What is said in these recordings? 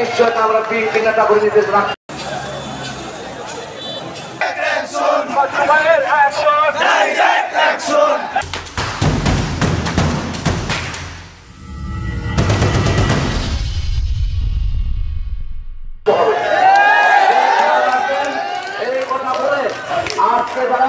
নিশ্চয়তা আমরা বিএনপি নেতা করে নিতে রাখি। এই কথা বলে আজকে যারা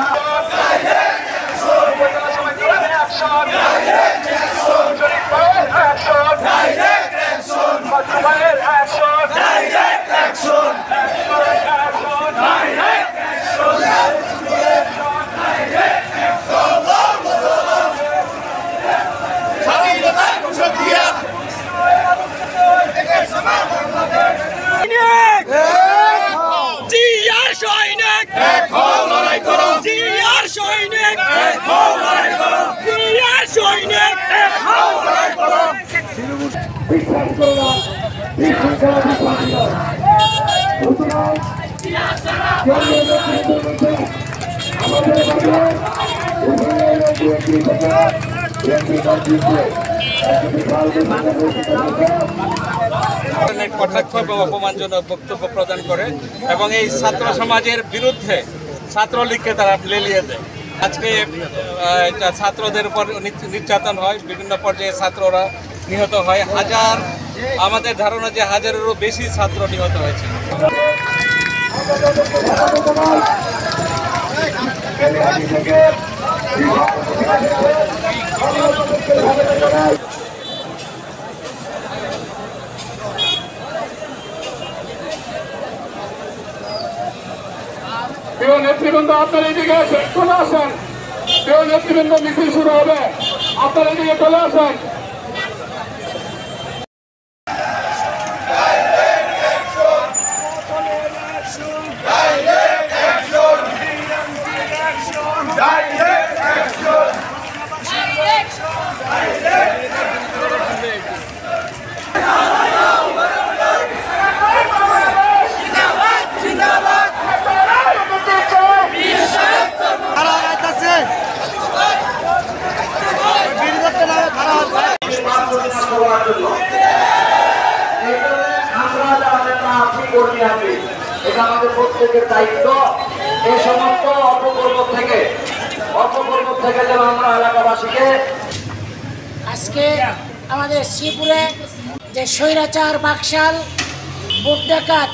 কটাক্ষ এবং অপমানজনক বক্তব্য প্রদান করে এবং এই ছাত্র সমাজের বিরুদ্ধে ছাত্রলীগকে তারা লেলিয়ে দেয়। আজকে ছাত্রদের উপর নির্যাতন হয়, বিভিন্ন পর্যায়ে ছাত্ররা নিহত হয়, আমাদের ধারণা যে হাজারেরও বেশি ছাত্র নিহত হয়েছে। প্রিয় নেতৃবৃন্দ, আপনার এদিকে চলে আসেন। প্রিয় নেতৃবৃন্দ, মিছিল শুরু হবে, আপনার এদিকে চলে আসেন। এটা আমাদের প্রত্যেকের দায়িত্ব। এই সমস্ত অপকর্ম থেকে যেন আমরা এলাকাবাসীকে আজকে আমাদের শ্রীপুরে যে স্বৈরাচার বাকশাল ভোট ডাকাত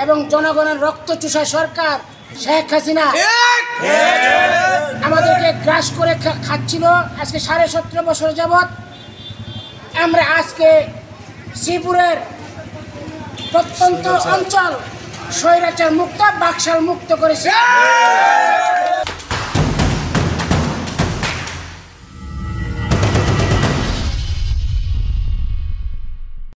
এবং জনগণের রক্তচুষা সরকার শেখ হাসিনা আমাদেরকে গ্রাস করে খাচ্ছিল আজকে 17.5 বছর যাবৎ। আমরা আজকে শ্রীপুরের প্রত্যন্ত অঞ্চল স্বৈরাচার মুক্ত বাকশাল মুক্ত করেছি।